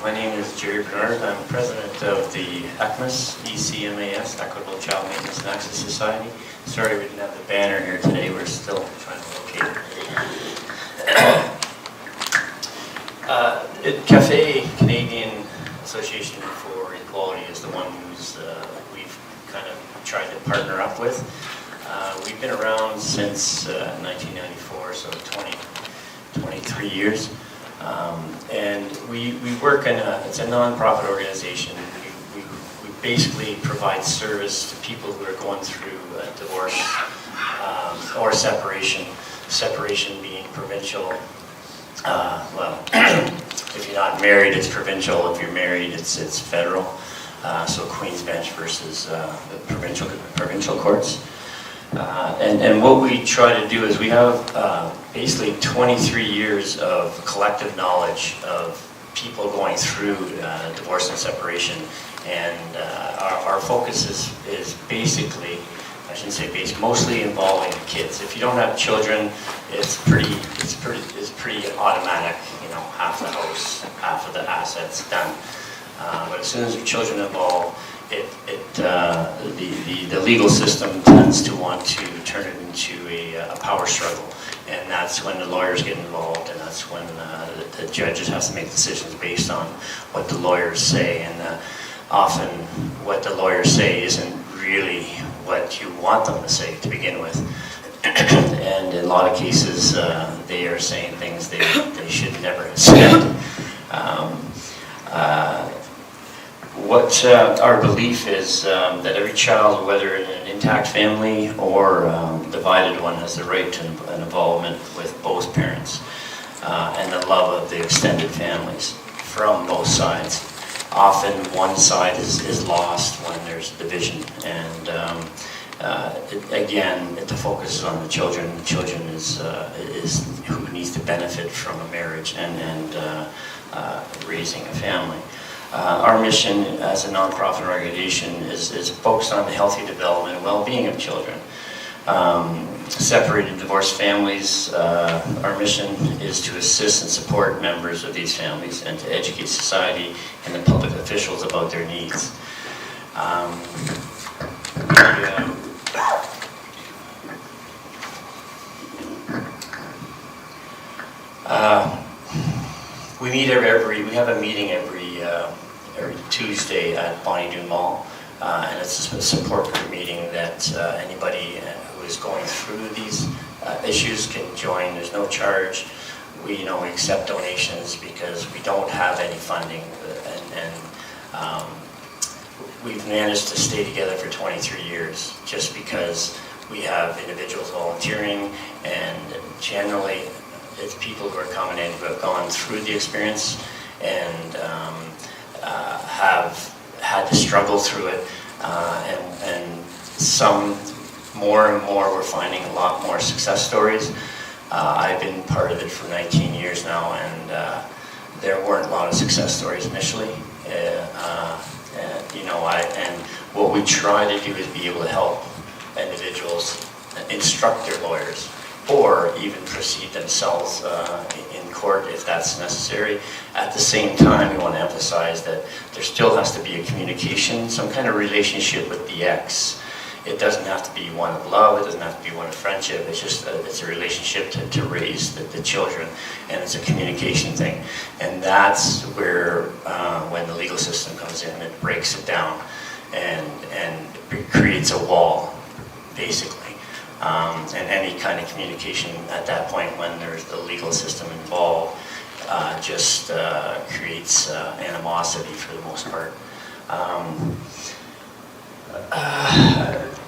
My name is Jerry Bernard. I'm president of the ECMAS, ECMAS, Equitable Child Maintenance and Access Society. Sorry we didn't have the banner here today. We're still trying to locate it. CAFE, Canadian Association for Equality, is the one who's we've kind of tried to partner up with. We've been around since 1994, so 23 years. And we work in it's a non-profit organization. We basically provide service to people who are going through divorce or separation. Separation being provincial. Well, if you're not married, it's provincial. If you're married, it's federal. So Queen's Bench versus the provincial courts. And what we try to do is we have basically 23 years of collective knowledge of people going through divorce and separation, and our focus is basically, I shouldn't say basic, mostly involving kids. If you don't have children, it's pretty automatic. You know, half the house, half of the assets done. But as soon as your children involved, the legal system tends to want to turn it into a power struggle, and that's when the lawyers get involved, and that's when the judges have to make decisions based on what the lawyers say, and often what the lawyers say isn't really what you want them to say to begin with. And in a lot of cases, they are saying things they should never have said. What our belief is that every child, whether in an intact family or divided one, has the right to an involvement with both parents and the love of the extended families from both sides. Often one side is lost when there's division, and again, the focus is on the children. The children is who needs to benefit from a marriage and raising a family. Our mission as a nonprofit organization is focused on the healthy development and well-being of children. Separated divorced families, our mission is to assist and support members of these families and to educate society and the public officials about their needs. We meet we have a meeting every Tuesday at Bonnie Doon Mall, and it's a support group meeting that anybody who is going through these issues can join. There's no charge. We accept donations because we don't have any funding, and we've managed to stay together for 23 years just because we have individuals volunteering, and generally it's people who are coming in who have gone through the experience and have had to struggle through it, and some more and more we're finding a lot more success stories. I've been part of it for 19 years now, and there weren't a lot of success stories initially. And what we try to do is be able to help individuals instruct their lawyers, or even proceed themselves in court if that's necessary. At the same time, we want to emphasize that there still has to be a communication, some kind of relationship with the ex. It doesn't have to be one of love, it doesn't have to be one of friendship, it's just it's a relationship to raise the children, and it's a communication thing. And that's where, when the legal system comes in, it breaks it down and creates a wall, basically. And any kind of communication at that point when there's the legal system involved just creates animosity for the most part.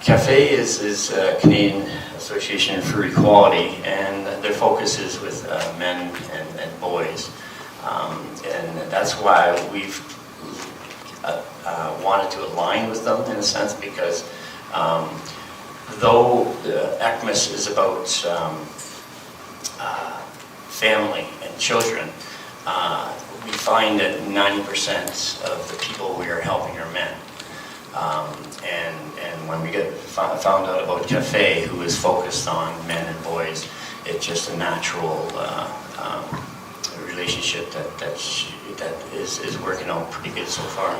CAFE is Canadian Association for Equality, and their focus is with men and boys. And that's why we've wanted to align with them in a sense, because though ECMAS is about family and children, we find that 90% of the people we are helping are men. And when we found out about CAFE, who is focused on men and boys, it's just a natural relationship relationship that is working out pretty good so far,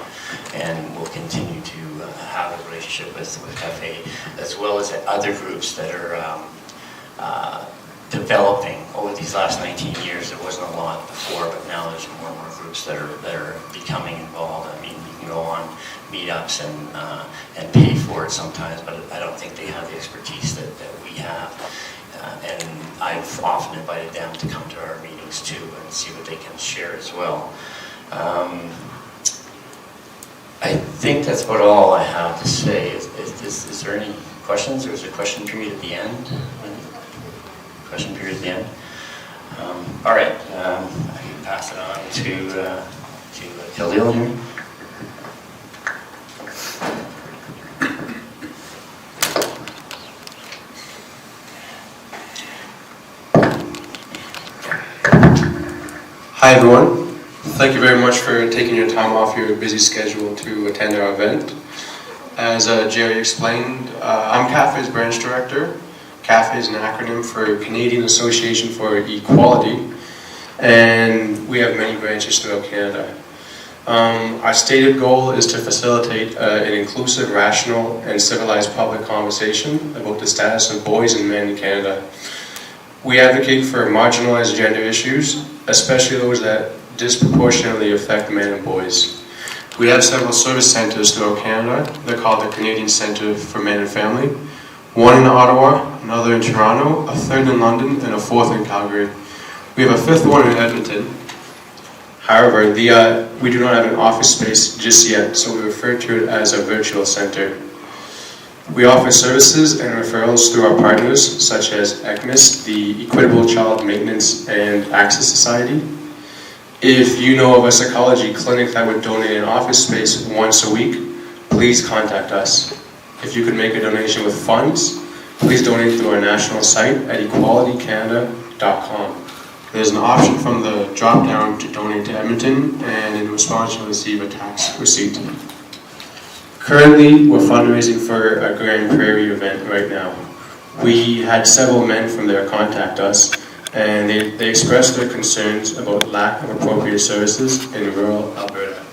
and we'll continue to have a relationship with FA, as well as other groups that are developing over these last 19 years. There wasn't a lot before, but now there's more and more groups that are becoming involved. I mean, you can go on meetups and pay for it sometimes, but I don't think they have the expertise that we have. And I've often invited them to come to our meetings too and see what they can share as well. I think that's about all I have to say. Is there any questions? There was a question period at the end. Question period at the end. All right, I can pass it on to Khalil here. Hi everyone, thank you very much for taking your time off your busy schedule to attend our event. As Jerry explained, I'm CAFE's branch director. CAFE is an acronym for Canadian Association for Equality, and we have many branches throughout Canada. Our stated goal is to facilitate an inclusive, rational, and civilized public conversation about the status of boys and men in Canada. We advocate for marginalized gender issues, especially those that disproportionately affect men and boys. We have several service centres throughout Canada. They're called the Canadian Centre for Men and Family. One in Ottawa, another in Toronto, a third in London, and a fourth in Calgary. We have a fifth one in Edmonton. However, we do not have an office space just yet, so we refer to it as a virtual centre. We offer services and referrals through our partners, such as ECMAS, the Equitable Child Maintenance and Access Society. If you know of a psychology clinic that would donate an office space once a week, please contact us. If you could make a donation with funds, please donate through our national site at equalitycanada.com. There's an option from the drop-down to donate to Edmonton, and in response you'll receive a tax receipt. Currently, we're fundraising for a Grand Prairie event right now. We had several men from there contact us, and they expressed their concerns about lack of appropriate services in rural Alberta.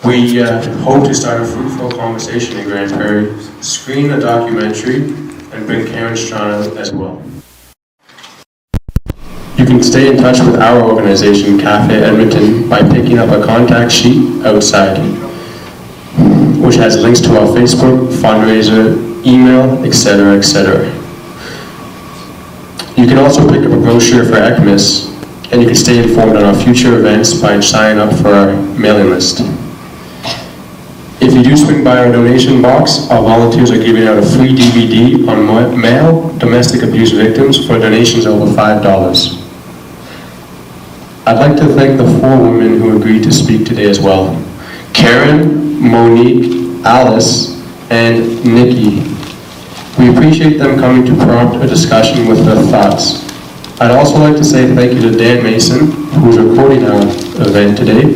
We hope to start a fruitful conversation in Grand Prairie, screen a documentary, and bring Karen Straughan as well. You can stay in touch with our organization, CAFE Edmonton, by picking up a contact sheet outside, which has links to our Facebook, fundraiser, email, etc., etc. You can also pick up a brochure for ECMAS, and you can stay informed on our future events by signing up for our mailing list. If you do swing by our donation box, our volunteers are giving out a free DVD on male domestic abuse victims for donations over $5. I'd like to thank the 4 women who agreed to speak today as well. Karen, Monique, Alice, and Nikki. We appreciate them coming to prompt a discussion with their thoughts. I'd also like to say thank you to Dan Mason, who's recording our event today,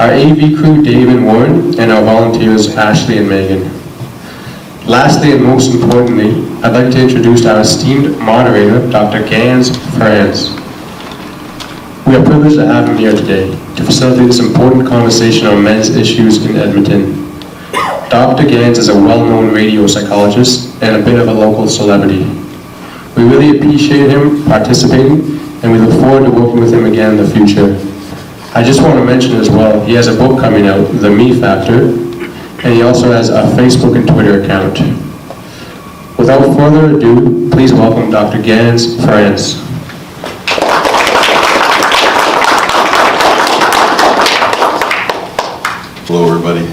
our AV crew, Dave and Warren, and our volunteers, Ashley and Megan. Lastly, and most importantly, I'd like to introduce our esteemed moderator, Dr.Ganz Ferrance. We are privileged to have him here today to facilitate this important conversation on men's issues in Edmonton. Dr. Ganz is a well-known radio psychologist and a bit of a local celebrity. We really appreciate him participating, and we look forward to working with him again in the future. I just want to mention as well, he has a book coming out, The Me Factor, and he also has a Facebook and Twitter account. Without further ado, please welcome Dr. Ganz Ferrance. Hello, everybody.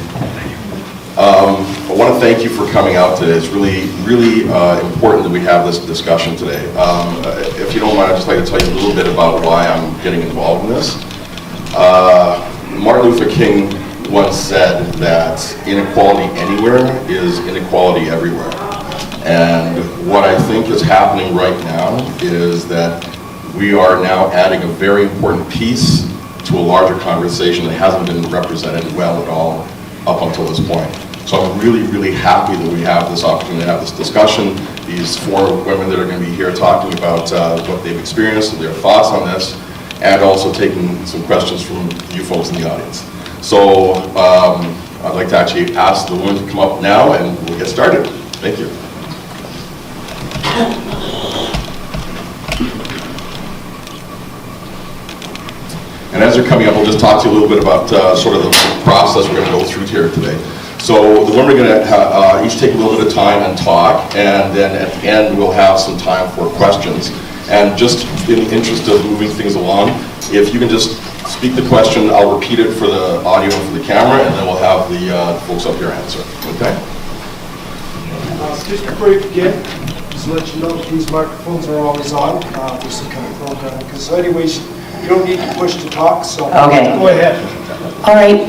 I want to thank you for coming out today. It's really important that we have this discussion today. If you don't mind, I'd just like to tell you a little bit about why I'm getting involved in this. Martin Luther King once said that inequality anywhere is inequality everywhere. And what I think is happening right now is that we are now adding a very important piece to a larger conversation that hasn't been represented well at all up until this point. So I'm really happy that we have this opportunity to have this discussion. These 4 women that are going to be here talking about what they've experienced and their thoughts on this. and also taking some questions from you folks in the audience. So I'd like to actually ask the women to come up now and we'll get started. Thank you. And as they're coming up, we'll just talk to you a little bit about sort of the process we're going to go through here today. So the women are going to each take a little bit of time and talk, and then at the end we'll have some time for questions. And just in the interest of moving things along, if you can just speak the question, I'll repeat it for the audio and for the camera, and then we'll have the folks up here answer. Okay? Just before you begin, just to let you know that these microphones are always on. This is kind of program, because anyways, you don't need to push to talk, so Okay. Go ahead. All right.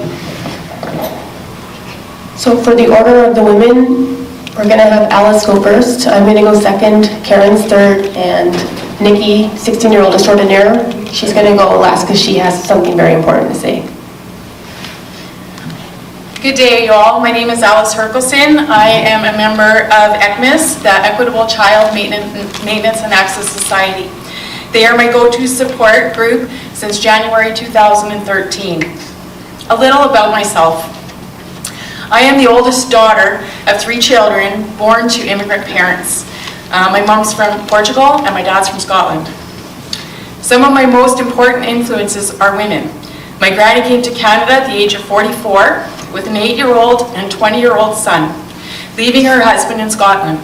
So for the order of the women, we're going to have Alice go first. I'm going to go second, Karen's third, and Nikki, 16-year-old extraordinaire, she's going to go last because she has something very important to say. Good day, you all. My name is Alice Herculson. I am a member of ECMAS, the Equitable Child Maintenance and Access Society. They are my go-to support group since January 2013. A little about myself. I am the oldest daughter of 3 children born to immigrant parents. My mom's from Portugal and my dad's from Scotland. Some of my most important influences are women. My granny came to Canada at the age of 44 with an 8-year-old and 20-year-old son, leaving her husband in Scotland.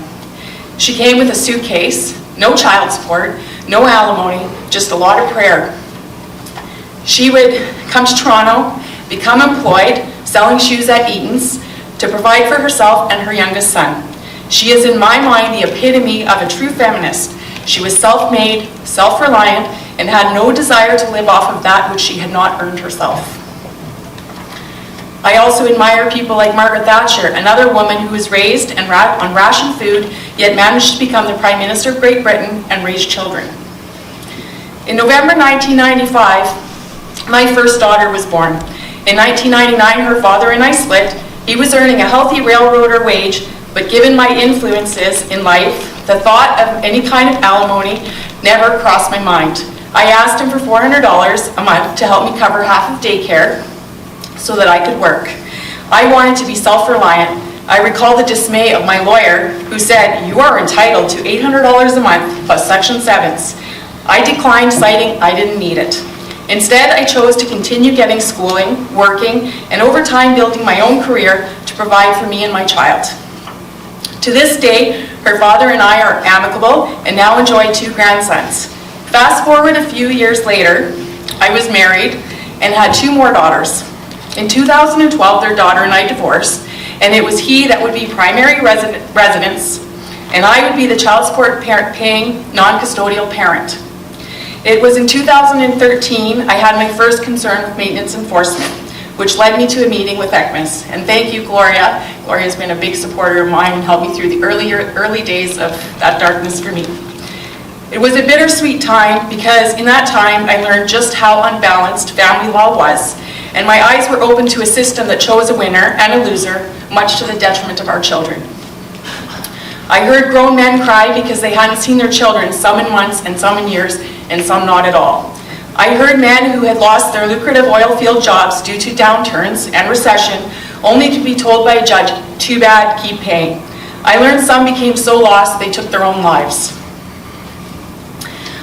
She came with a suitcase, no child support, no alimony, just a lot of prayer. She would come to Toronto, become employed, selling shoes at Eaton's, to provide for herself and her youngest son. She is, in my mind, the epitome of a true feminist. She was self-made, self-reliant, and had no desire to live off of that which she had not earned herself. I also admire people like Margaret Thatcher, another woman who was raised on ration food, yet managed to become the Prime Minister of Great Britain and raise children. In November 1995, my first daughter was born. In 1999, her father and I split. He was earning a healthy railroader wage, but given my influences in life, the thought of any kind of alimony never crossed my mind. I asked him for $400 a month to help me cover half of daycare so that I could work. I wanted to be self-reliant. I recall the dismay of my lawyer, who said, "You are entitled to $800 a month plus Section 7s. I declined, citing I didn't need it. Instead, I chose to continue getting schooling, working, and over time building my own career to provide for me and my child. To this day, her father and I are amicable and now enjoy 2 grandsons. Fast forward a few years later, I was married and had 2 more daughters. In 2012, their daughter and I divorced, and it was he that would be primary residence, and I would be the child support paying non-custodial parent. It was in 2013 I had my first concern with maintenance enforcement, which led me to a meeting with ECMAS. And thank you, Gloria. Gloria's been a big supporter of mine and helped me through the early days of that darkness for me. It was a bittersweet time because in that time I learned just how unbalanced family law was, and my eyes were open to a system that chose a winner and a loser, much to the detriment of our children. I heard grown men cry because they hadn't seen their children, some in months and some in years, and some not at all. I heard men who had lost their lucrative oil field jobs due to downturns and recession, only to be told by a judge, "Too bad, keep paying." I learned some became so lost they took their own lives.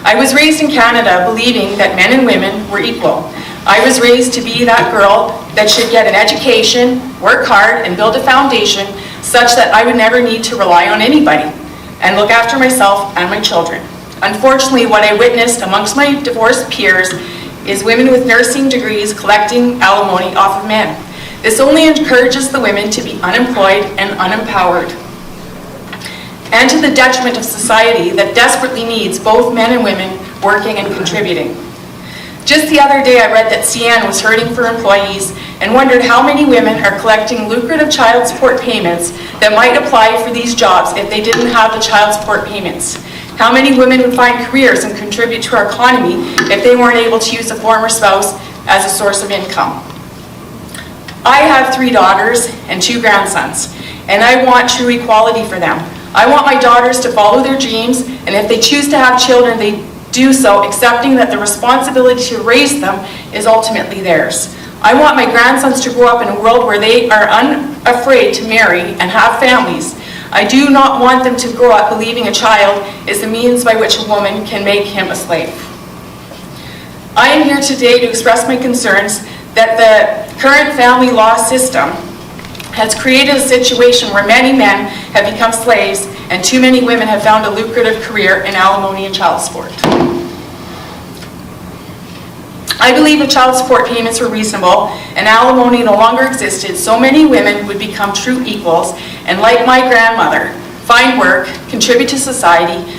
I was raised in Canada believing that men and women were equal. I was raised to be that girl that should get an education, work hard, and build a foundation such that I would never need to rely on anybody and look after myself and my children. Unfortunately, what I witnessed amongst my divorced peers is women with nursing degrees collecting alimony off of men. This only encourages the women to be unemployed and unempowered, and to the detriment of society that desperately needs both men and women working and contributing. Just the other day, I read that CN was hurting for employees and wondered how many women are collecting lucrative child support payments that might apply for these jobs if they didn't have the child support payments. How many women would find careers and contribute to our economy if they weren't able to use a former spouse as a source of income? I have 3 daughters and 2 grandsons, and I want true equality for them. I want my daughters to follow their dreams, and if they choose to have children, they do so accepting that the responsibility to raise them is ultimately theirs. I want my grandsons to grow up in a world where they are unafraid to marry and have families. I do not want them to grow up believing a child is the means by which a woman can make him a slave. I am here today to express my concerns that the current family law system has created a situation where many men have become slaves and too many women have found a lucrative career in alimony and child support. I believe if child support payments were reasonable and alimony no longer existed, so many women would become true equals and, like my grandmother, find work, contribute to society,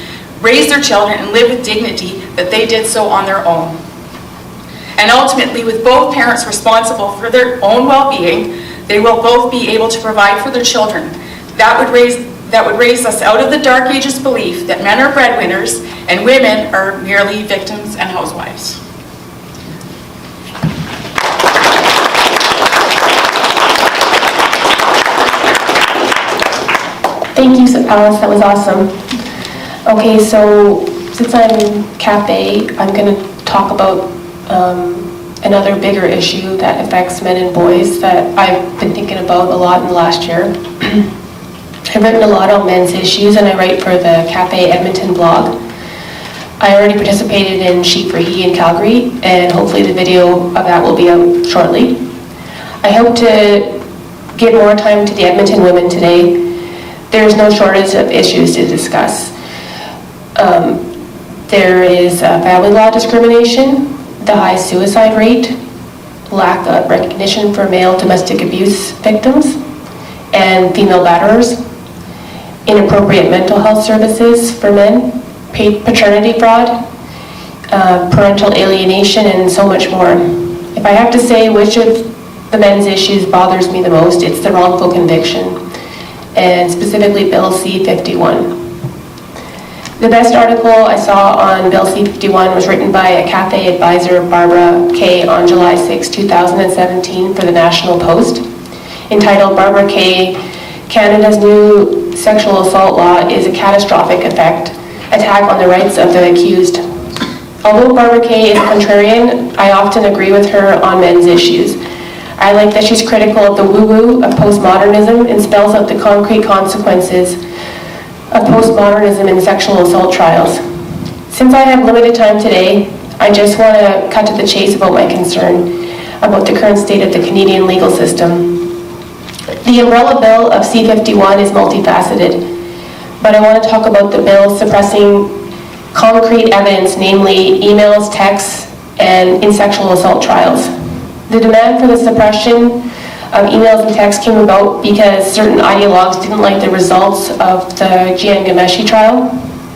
raise their children, and live with dignity that they did so on their own. And ultimately, with both parents responsible for their own well-being, they will both be able to provide for their children. That would raise us out of the dark ages belief that men are breadwinners and women are merely victims and housewives. Thank you, Alice, that was awesome. Okay, so since I'm Cafe, I'm going to talk about another bigger issue that affects men and boys that I've been thinking about a lot in the last year. I've written a lot on men's issues and I write for the Cafe Edmonton blog. I already participated in SheForHe in Calgary and hopefully the video of that will be out shortly. I hope to give more time to the Edmonton women today. There's no shortage of issues to discuss. There is family law discrimination, the high suicide rate, lack of recognition for male domestic abuse victims and female batterers, inappropriate mental health services for men, paternity fraud, parental alienation, and so much more. If I have to say which of the men's issues bothers me the most, it's the wrongful conviction, and specifically Bill C-51. The best article I saw on Bill C-51 was written by a Cafe advisor, Barbara Kay, on July 6, 2017 for the National Post, entitled Barbara Kay, Canada's new sexual assault law is a catastrophic attack on the rights of the accused. Although Barbara Kay is a contrarian, I often agree with her on men's issues. I like that she's critical of the woo-woo of postmodernism and spells out the concrete consequences of postmodernism in sexual assault trials. Since I have limited time today, I just want to cut to the chase about my concern about the current state of the Canadian legal system. The umbrella bill of C-51 is multifaceted, but I want to talk about the bill suppressing concrete evidence, namely emails, texts, and in sexual assault trials. The demand for the suppression of emails and texts came about because certain ideologues didn't like the results of the Gian Ghomeshi trial.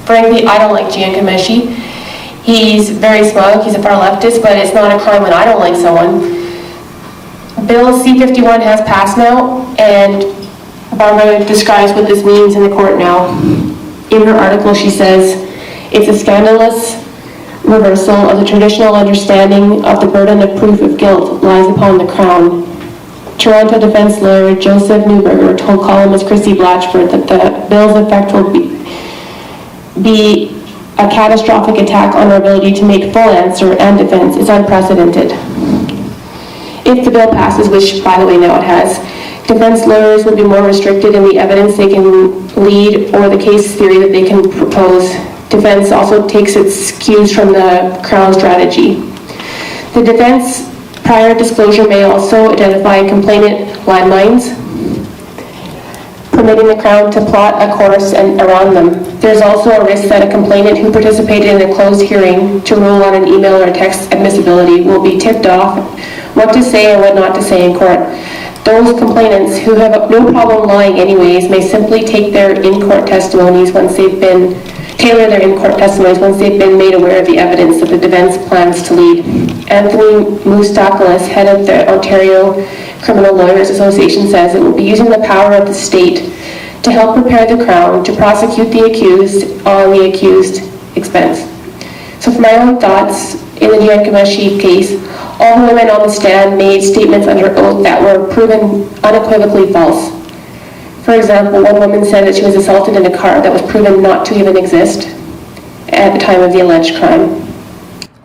Frankly, I don't like Gian Ghomeshi. He's very smug, he's a far leftist, but it's not a crime when I don't like someone. Bill C-51 has passed now, and Barbara describes what this means in the court now. In her article, she says, it's a scandalous reversal of the traditional understanding of the burden of proof of guilt lies upon the Crown. Toronto defense lawyer Joseph Newberger told columnist Christy Blatchford that the bill's effect will be a catastrophic attack on our ability to make full answer and defense is unprecedented. If the bill passes, which by the way now it has, defense lawyers will be more restricted in the evidence they can lead or the case theory that they can propose. Defense also takes its cues from the Crown strategy. The defense prior disclosure may also identify complainant landmines, permitting the Crown to plot a course around them. There's also a risk that a complainant who participated in a closed hearing to rule on an email or text admissibility will be tipped off what to say and what not to say in court. Those complainants who have no problem lying anyways may simply take their in-court testimonies once they've been tailor their in-court testimonies once they've been made aware of the evidence that the defense plans to lead. Anthony Moustakalis, head of the Ontario Criminal Lawyers Association, says it will be using the power of the state to help prepare the Crown to prosecute the accused on the accused expense. So for my own thoughts, in the Gian Ghomeshi case, all the women on the stand made statements under oath that were proven unequivocally false. For example, one woman said that she was assaulted in a car that was proven not to even exist. at the time of the alleged crime.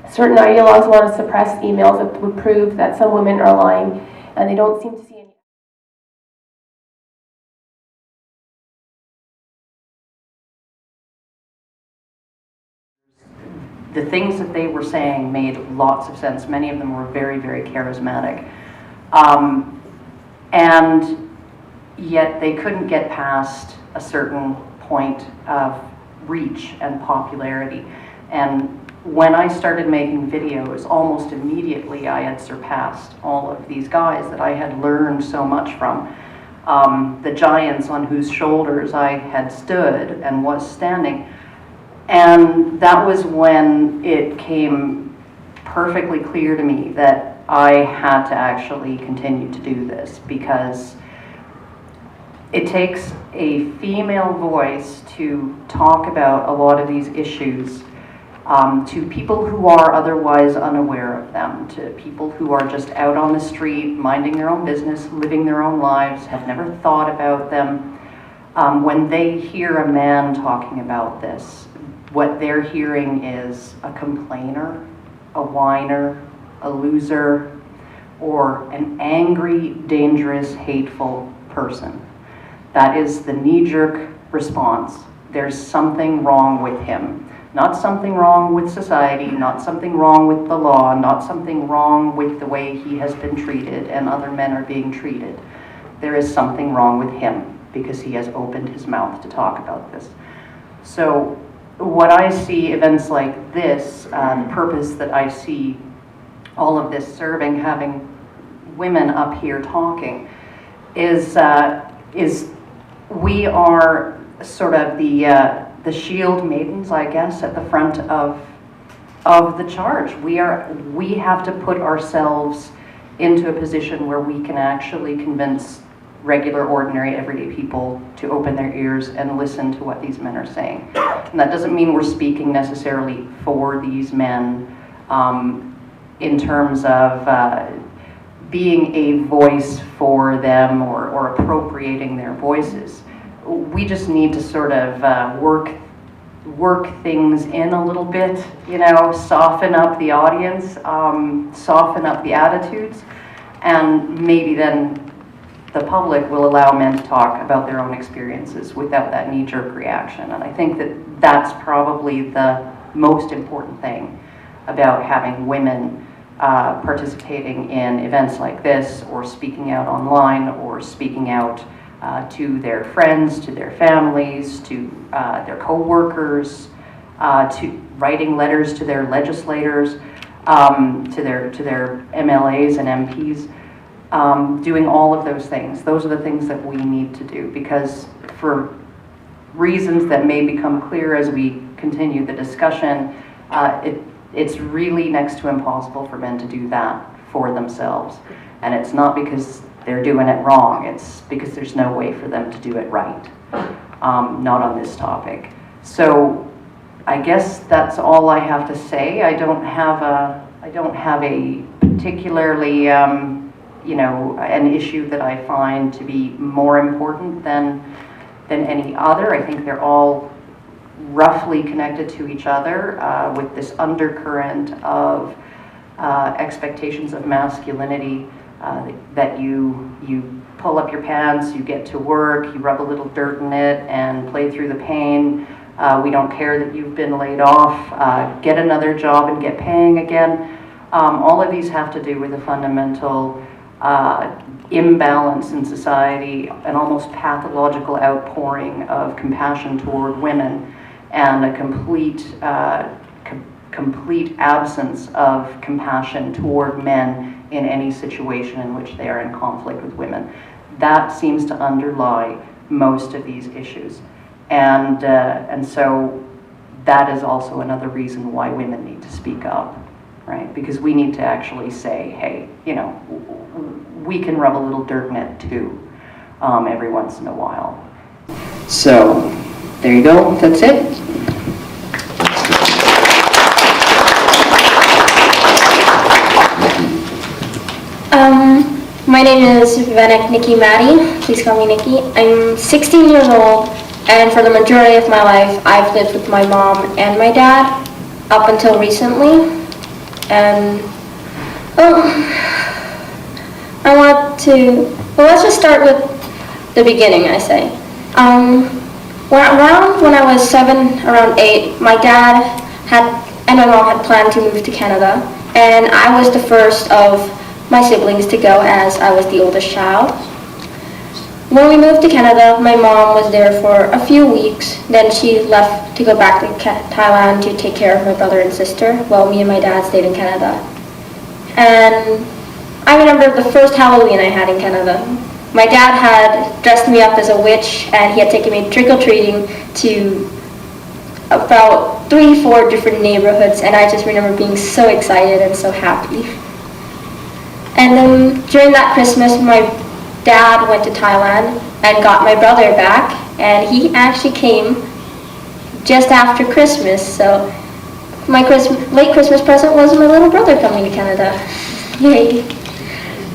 Certain ideologues want to suppress emails that would prove that some women are lying, and they don't seem to see any. The things that they were saying made lots of sense. Many of them were very, very charismatic. And yet they couldn't get past a certain point of reach and popularity. And when I started making videos, almost immediately I had surpassed all of these guys that I had learned so much from. The giants on whose shoulders I had stood and was standing. And that was when it came perfectly clear to me that I had to actually continue to do this, because it takes a female voice to talk about a lot of these issues to people who are otherwise unaware of them, to people who are just out on the street, minding their own business, living their own lives, have never thought about them. When they hear a man talking about this, what they're hearing is a complainer, a whiner, a loser, or an angry, dangerous, hateful person. That is the knee-jerk response. There's something wrong with him. Not something wrong with society, not something wrong with the law, not something wrong with the way he has been treated and other men are being treated. There is something wrong with him because he has opened his mouth to talk about this. So what I see events like this, the purpose that I see all of this serving, having women up here talking, is we are sort of the shield maidens, I guess, at the front of the charge. We have to put ourselves into a position where we can actually convince regular, ordinary, everyday people to open their ears and listen to what these men are saying. And that doesn't mean we're speaking necessarily for these men in terms of being a voice for them or appropriating their voices. We just need to sort of work things in a little bit, you know, soften up the audience, soften up the attitudes, and maybe then the public will allow men to talk about their own experiences without that knee-jerk reaction. And I think that that's probably the most important thing about having women participating in events like this, or speaking out online, or speaking out to their friends, to their families, to their co-workers, to writing letters to their legislators, to their MLAs and MPs. Doing all of those things. Those are the things that we need to do, because for reasons that may become clear as we continue the discussion, it's really next to impossible for men to do that for themselves. And it's not because they're doing it wrong, it's because there's no way for them to do it right, not on this topic. So I guess that's all I have to say. I don't have a particularly an issue that I find to be more important than any other. I think they're all roughly connected to each other with this undercurrent of expectations of masculinity, that you pull up your pants, you get to work, you rub a little dirt in it and play through the pain. We don't care that you've been laid off, get another job and get paying again. All of these have to do with a fundamental imbalance in society, an almost pathological outpouring of compassion toward women, and a complete absence of compassion toward men in any situation in which they are in conflict with women. That seems to underlie most of these issues, and so that is also another reason why women need to speak up. Right? Because we need to actually say, hey, you know, we can rub a little dirt in it too, every once in a while. So, there you go, that's it. My name is Nikki Matty. Please call me Nikki. I'm 16 years old. And for the majority of my life, I've lived with my mom and my dad up until recently. And I want to, well, let's just start with the beginning, I say. Around when I was 7, around 8, my dad and my mom had planned to move to Canada, and I was the first of my siblings to go as I was the oldest child. When we moved to Canada, my mom was there for a few weeks, then she left to go back to Thailand to take care of my brother and sister, while me and my dad stayed in Canada. And I remember the first Halloween I had in Canada. My dad had dressed me up as a witch, and he had taken me trick-or-treating to about 3-4 different neighborhoods, and I just remember being so excited and so happy. And then during that Christmas, my dad went to Thailand and got my brother back, and he actually came just after Christmas, so my late Christmas present was my little brother coming to Canada. Yay.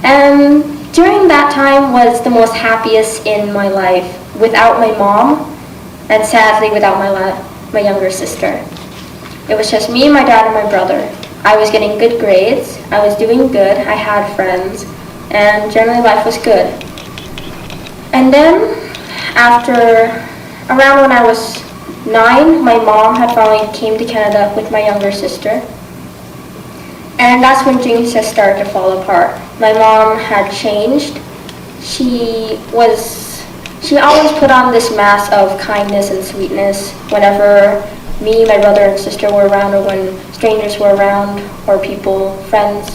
And during that time was the most happiest in my life, without my mom, and sadly without my younger sister. It was just me and my dad and my brother. I was getting good grades, I was doing good, I had friends, and generally life was good. And then, around when I was 9, my mom had finally came to Canada with my younger sister. And that's when things just started to fall apart. My mom had changed. She always put on this mask of kindness and sweetness whenever me, my brother and sister were around, or when strangers were around, or people, friends,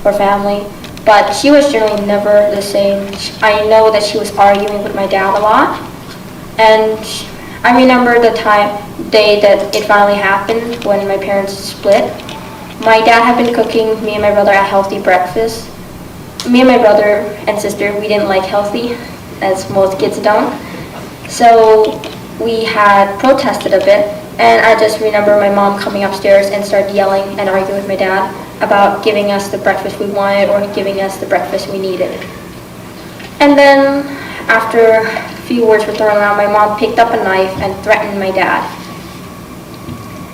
or family. But she was generally never the same. I know that she was arguing with my dad a lot. And I remember the day that it finally happened, when my parents split. My dad had been cooking me and my brother a healthy breakfast. Me and my brother and sister, we didn't like healthy, as most kids don't. So we had protested a bit, and I just remember my mom coming upstairs and started yelling and arguing with my dad about giving us the breakfast we wanted or giving us the breakfast we needed. And then after a few words were thrown around, my mom picked up a knife and threatened my dad.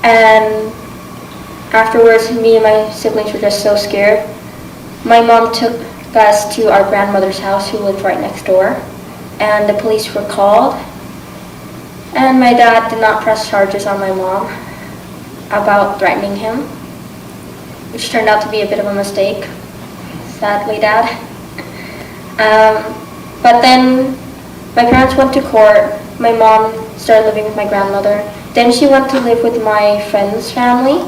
And afterwards, me and my siblings were just so scared. My mom took us to our grandmother's house, who lived right next door, and the police were called. And my dad did not press charges on my mom about threatening him, which turned out to be a bit of a mistake, sadly, Dad. But then my parents went to court. My mom started living with my grandmother. Then she went to live with my friend's family,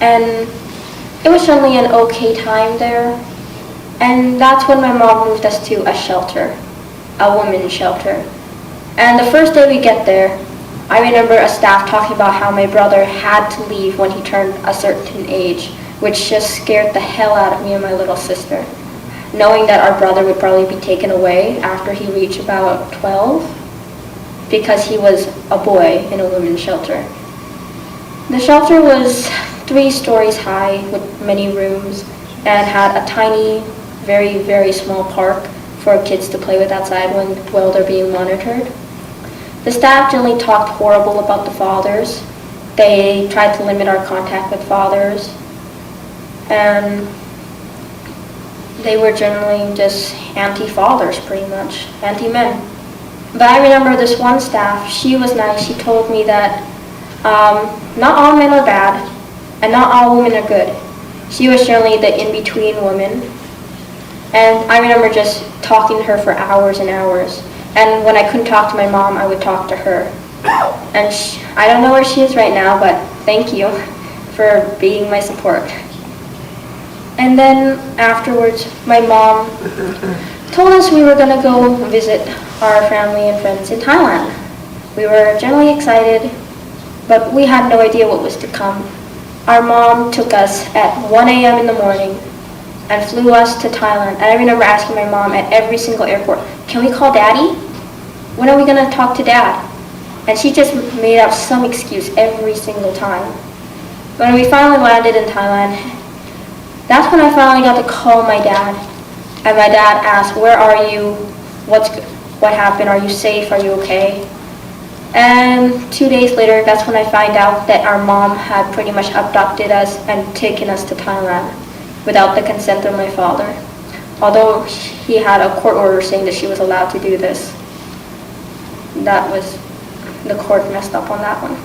and it was certainly an okay time there. And that's when my mom moved us to a shelter, a women's shelter. And the first day we get there, I remember a staff talking about how my brother had to leave when he turned a certain age, which just scared the hell out of me and my little sister, knowing that our brother would probably be taken away after he reached about 12, because he was a boy in a women's shelter. The shelter was 3 stories high with many rooms and had a tiny, very, very small park for kids to play with outside while they're being monitored. The staff generally talked horrible about the fathers. They tried to limit our contact with fathers, and they were generally just anti-fathers, pretty much, anti-men. But I remember this one staff, she was nice. She told me that not all men are bad, and not all women are good. She was generally the in-between woman. And I remember just talking to her for hours and hours. And when I couldn't talk to my mom, I would talk to her. And I don't know where she is right now, but thank you for being my support. And then afterwards, my mom told us we were going to go visit our family and friends in Thailand. We were generally excited, but we had no idea what was to come. Our mom took us at 1 a.m. in the morning and flew us to Thailand. And I remember asking my mom at every single airport, can we call Daddy? When are we going to talk to Dad? And she just made up some excuse every single time. When we finally landed in Thailand, that's when I finally got to call my dad. And my dad asked, where are you? What happened? Are you safe? Are you okay? And 2 days later, that's when I find out that our mom had pretty much abducted us and taken us to Thailand without the consent of my father. Although he had a court order saying that she was allowed to do this. The court messed up on that one.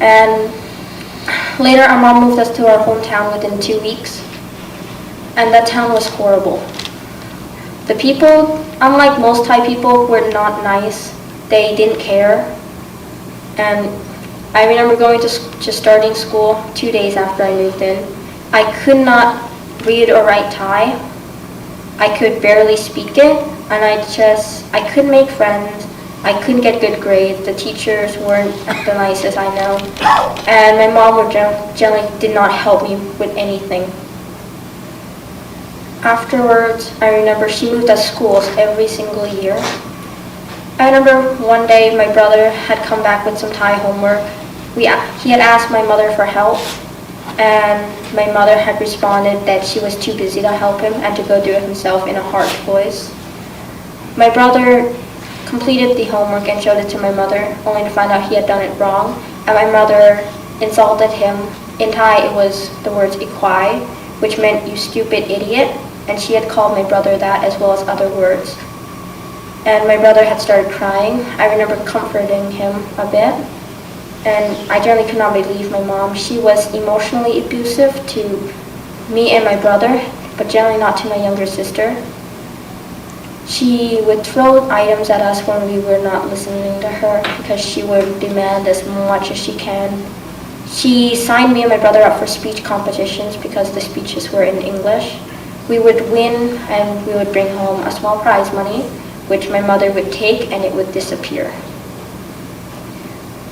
And later our mom moved us to our hometown within 2 weeks. And that town was horrible. The people, unlike most Thai people, were not nice. They didn't care. And I remember going to starting school 2 days after I moved in. I could not read or write Thai. I could barely speak it, and I couldn't make friends. I couldn't get good grades. The teachers weren't the nicest I know. And my mom generally did not help me with anything. Afterwards, I remember she moved us schools every single year. I remember one day my brother had come back with some Thai homework. He had asked my mother for help, and my mother had responded that she was too busy to help him and to go do it himself in a harsh voice. My brother completed the homework and showed it to my mother, only to find out he had done it wrong, and my mother insulted him. In Thai, it was the words "ikwai," which meant "you stupid idiot," and she had called my brother that as well as other words. And my brother had started crying. I remember comforting him a bit, and I generally could not believe my mom. She was emotionally abusive to me and my brother, but generally not to my younger sister. She would throw items at us when we were not listening to her because she would demand as much as she can. She signed me and my brother up for speech competitions because the speeches were in English. We would win and we would bring home a small prize money, which my mother would take and it would disappear.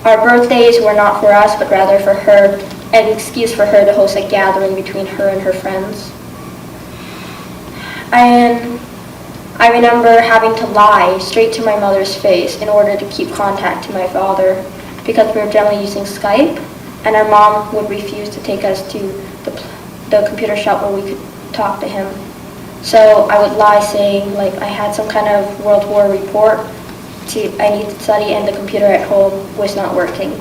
Our birthdays were not for us, but rather for her, an excuse for her to host a gathering between her and her friends. And I remember having to lie straight to my mother's face in order to keep contact to my father because we were generally using Skype, and our mom would refuse to take us to the computer shop where we could talk to him. So I would lie saying like I had some kind of World War report I needed to study and the computer at home was not working.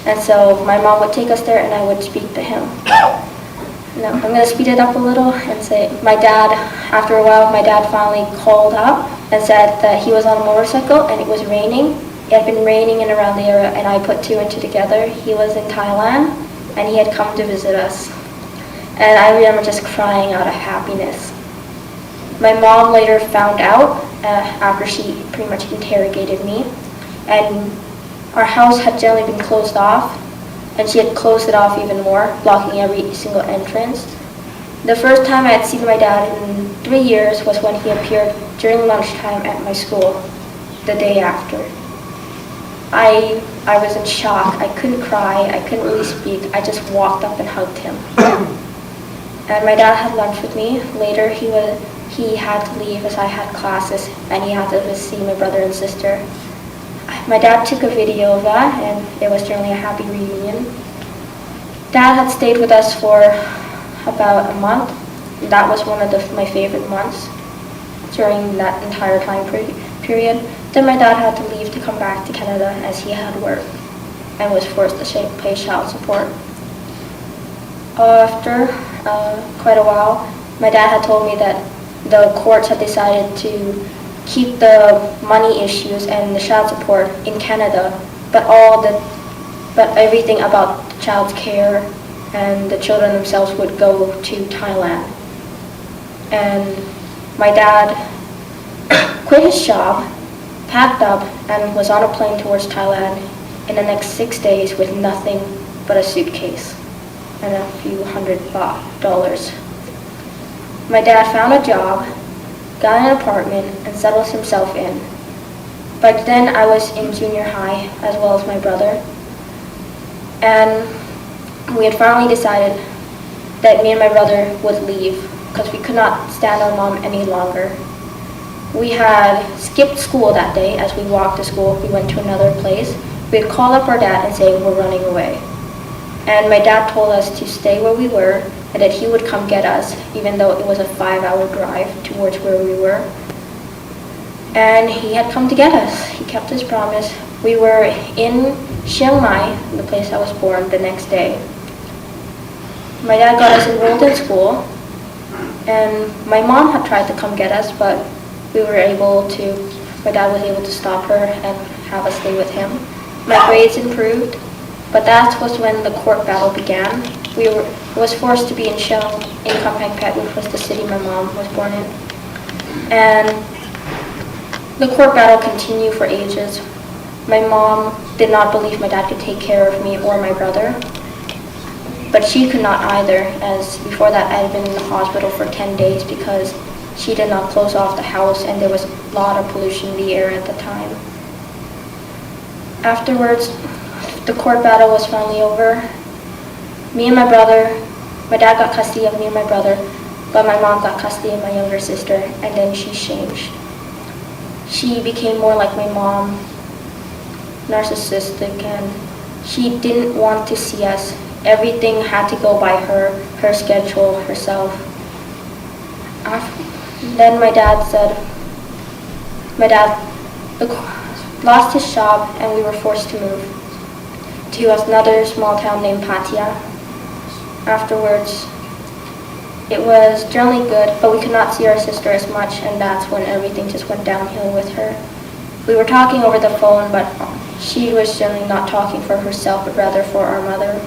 And so my mom would take us there and I would speak to him. Now I'm going to speed it up a little and say after a while, my dad finally called up and said that he was on a motorcycle and it was raining. It had been raining in around the area and I put two and two together. He was in Thailand and he had come to visit us. And I remember just crying out of happiness. My mom later found out after she pretty much interrogated me, and our house had generally been closed off, and she had closed it off even more, blocking every single entrance. The first time I had seen my dad in 3 years was when he appeared during lunchtime at my school, the day after. I was in shock. I couldn't cry. I couldn't really speak. I just walked up and hugged him. And my dad had lunch with me. Later, he had to leave as I had classes, and he had to see my brother and sister. My dad took a video of that, and it was generally a happy reunion. Dad had stayed with us for about a month. That was one of my favorite months during that entire time period. Then my dad had to leave to come back to Canada as he had work and was forced to pay child support. After quite a while, my dad had told me that the courts had decided to keep the money issues and the child support in Canada, but everything about the child's care and the children themselves would go to Thailand. And my dad quit his job, packed up, and was on a plane towards Thailand in the next 6 days with nothing but a suitcase and a few $100. My dad found a job, got an apartment, and settled himself in. By then I was in junior high as well as my brother. And we had finally decided that me and my brother would leave because we could not stand our mom any longer. We had skipped school that day. As we walked to school, we went to another place. We had called up our dad and saying we're running away. And my dad told us to stay where we were and that he would come get us, even though it was a 5-hour drive towards where we were. And he had come to get us. He kept his promise. We were in Chiang Mai, the place I was born, the next day. My dad got us enrolled in school, and my mom had tried to come get us, but my dad was able to stop her and have us stay with him. My grades improved, but that was when the court battle began. Was forced to be in Shell in Kampang Phet, which was the city my mom was born in. And the court battle continued for ages. My mom did not believe my dad could take care of me or my brother, but she could not either, as before that I had been in the hospital for 10 days because she did not close off the house and there was a lot of pollution in the air at the time. Afterwards, the court battle was finally over. Me and my brother, my dad got custody of me and my brother, but my mom got custody of my younger sister, and then she changed. She became more like my mom, narcissistic, and she didn't want to see us. Everything had to go by her schedule, herself. Then my dad lost his job and we were forced to move to another small town named Pattaya. Afterwards, it was generally good, but we could not see our sister as much, and that's when everything just went downhill with her. We were talking over the phone, but she was generally not talking for herself, but rather for our mother.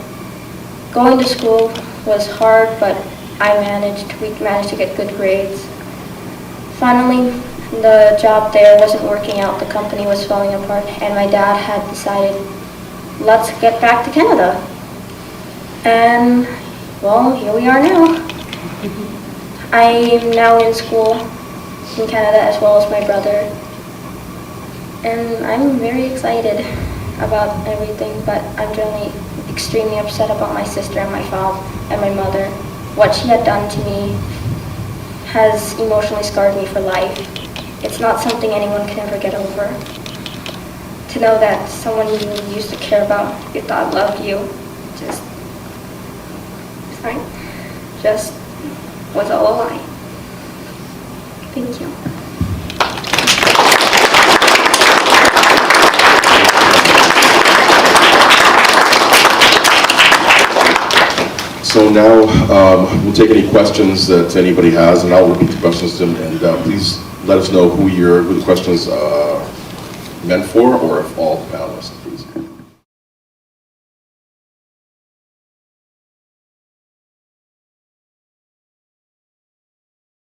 Going to school was hard, but we managed to get good grades. Finally, the job there wasn't working out, the company was falling apart, and my dad had decided, let's get back to Canada. And, well, here we are now. I am now in school in Canada as well as my brother. And I'm very excited about everything, but I'm generally extremely upset about my sister and my father and my mother. What she had done to me has emotionally scarred me for life. It's not something anyone can ever get over. To know that someone you used to care about, you thought loved you, just was all a lie. Thank you. So now we'll take any questions that anybody has, and I'll repeat the questions to them, and please let us know who the questions meant for, or if all the panelists.